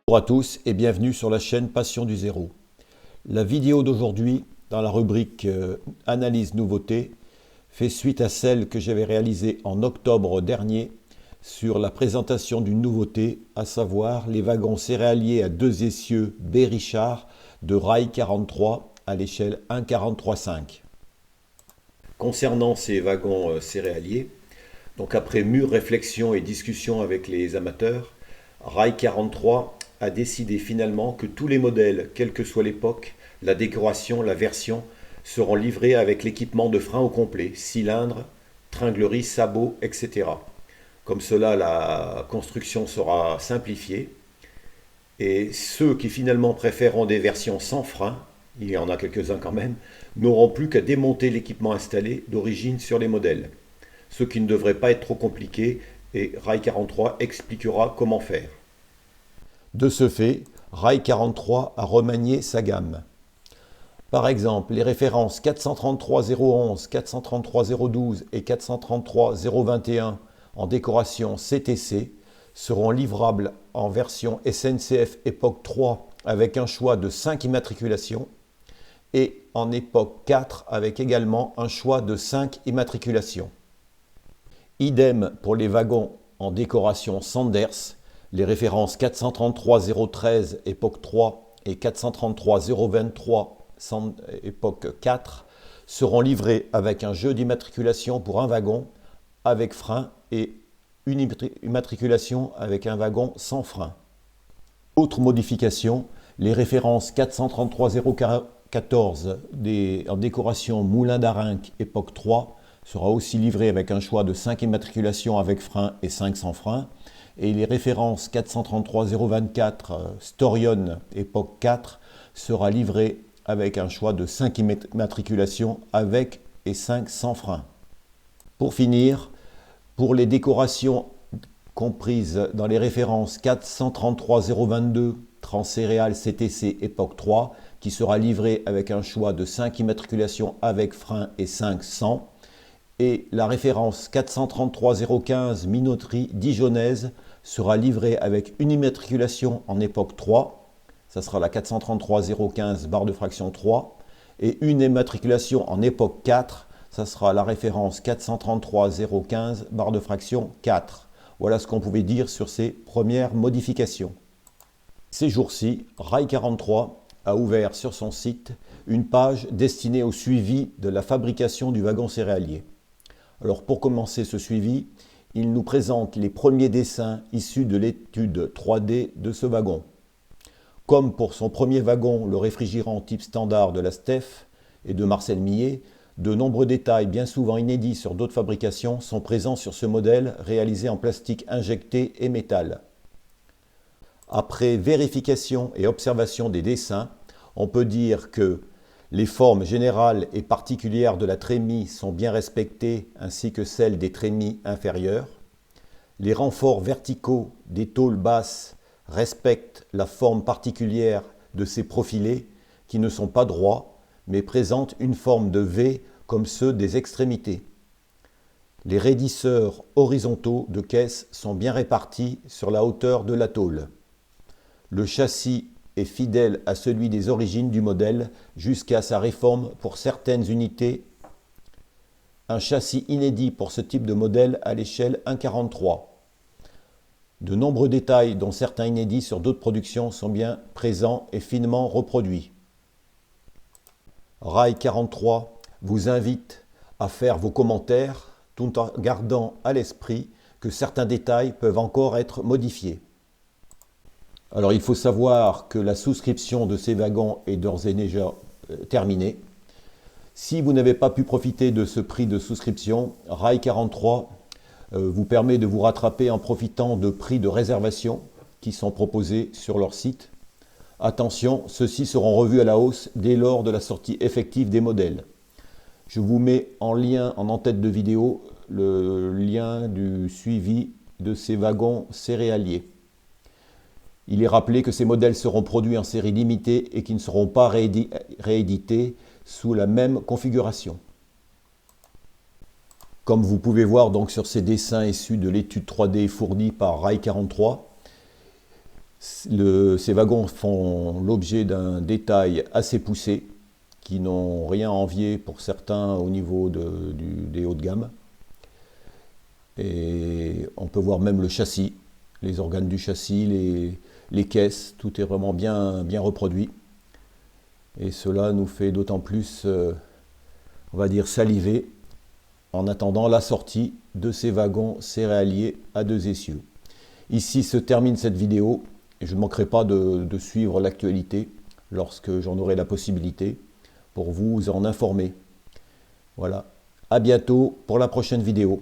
Bonjour à tous et bienvenue sur la chaîne Passion du Zéro. La vidéo d'aujourd'hui, dans la rubrique Analyse nouveautés, fait suite à celle que j'avais réalisée en octobre dernier sur la présentation d'une nouveauté, à savoir les wagons céréaliers à deux essieux B. Richard de rail 43 à l'échelle 1,43,5. Concernant ces wagons céréaliers, donc après mûre réflexion et discussion avec les amateurs, Rail 43 a décidé finalement que tous les modèles, quelle que soit l'époque, la décoration, la version, seront livrés avec l'équipement de frein au complet, cylindre, tringlerie, sabots, etc. Comme cela, la construction sera simplifiée. Et ceux qui finalement préféreront des versions sans frein, il y en a quelques-uns quand même, n'auront plus qu'à démonter l'équipement installé d'origine sur les modèles. Ce qui ne devrait pas être trop compliqué, et Rail 43 expliquera comment faire. De ce fait, Rail 43 a remanié sa gamme. Par exemple, les références 433.011, 433.012 et 433.021 en décoration CTC seront livrables en version SNCF Époque 3 avec un choix de 5 immatriculations et en Époque 4 avec également un choix de 5 immatriculations. Idem pour les wagons en décoration Sanders, les références 433.013 Époque 3 et 433.023 Époque 4 seront livrés avec un jeu d'immatriculation pour un wagon avec frein et une immatriculation avec un wagon sans frein. Autre modification, les références 433.014 en décoration Moulin d'Arinque Époque 3 sera aussi livré avec un choix de 5 immatriculations avec frein et 5 sans frein. Et les références 433.024 Storion Époque 4 sera livré avec un choix de 5 immatriculations avec et 5 sans frein. Pour finir, pour les décorations comprises dans les références 433.022 Transcéréales CTC Époque 3 qui sera livré avec un choix de 5 immatriculations avec frein et 5 sans, et la référence 433.015 Minoterie Dijonnaise sera livrée avec une immatriculation en époque 3, ça sera la 433.015 barre de fraction 3, et une immatriculation en époque 4, ça sera la référence 433.015 barre de fraction 4. Voilà ce qu'on pouvait dire sur ces premières modifications. Ces jours-ci, Rail 43 a ouvert sur son site une page destinée au suivi de la fabrication du wagon céréalier. Alors pour commencer ce suivi, il nous présente les premiers dessins issus de l'étude 3D de ce wagon. Comme pour son premier wagon, le réfrigérant type standard de la STEF et de Marcel Millet, de nombreux détails bien souvent inédits sur d'autres fabrications sont présents sur ce modèle réalisé en plastique injecté et métal. Après vérification et observation des dessins, on peut dire que les formes générales et particulières de la trémie sont bien respectées ainsi que celles des trémies inférieures. Les renforts verticaux des tôles basses respectent la forme particulière de ces profilés qui ne sont pas droits mais présentent une forme de V comme ceux des extrémités. Les raidisseurs horizontaux de caisse sont bien répartis sur la hauteur de la tôle. Le châssis est fidèle à celui des origines du modèle jusqu'à sa réforme pour certaines unités. Un châssis inédit pour ce type de modèle à l'échelle 1,43. De nombreux détails, dont certains inédits sur d'autres productions, sont bien présents et finement reproduits. Rail 43 vous invite à faire vos commentaires tout en gardant à l'esprit que certains détails peuvent encore être modifiés. Alors il faut savoir que la souscription de ces wagons est d'ores et déjà terminée. Si vous n'avez pas pu profiter de ce prix de souscription, Rail 43 vous permet de vous rattraper en profitant de prix de réservation qui sont proposés sur leur site. Attention, ceux-ci seront revus à la hausse dès lors de la sortie effective des modèles. Je vous mets en lien en en-tête de vidéo le lien du suivi de ces wagons céréaliers. Il est rappelé que ces modèles seront produits en série limitée et qui ne seront pas réédités sous la même configuration. Comme vous pouvez voir donc sur ces dessins issus de l'étude 3D fournie par Rail 43, Ces wagons font l'objet d'un détail assez poussé, qui n'ont rien à envier pour certains au niveau des hauts de gamme. Et on peut voir même le châssis, les organes du châssis, les caisses, tout est vraiment bien reproduit. Et cela nous fait d'autant plus, on va dire, saliver en attendant la sortie de ces wagons céréaliers à 2 essieux. Ici se termine cette vidéo et je ne manquerai pas de suivre l'actualité lorsque j'en aurai la possibilité pour vous en informer. Voilà, à bientôt pour la prochaine vidéo.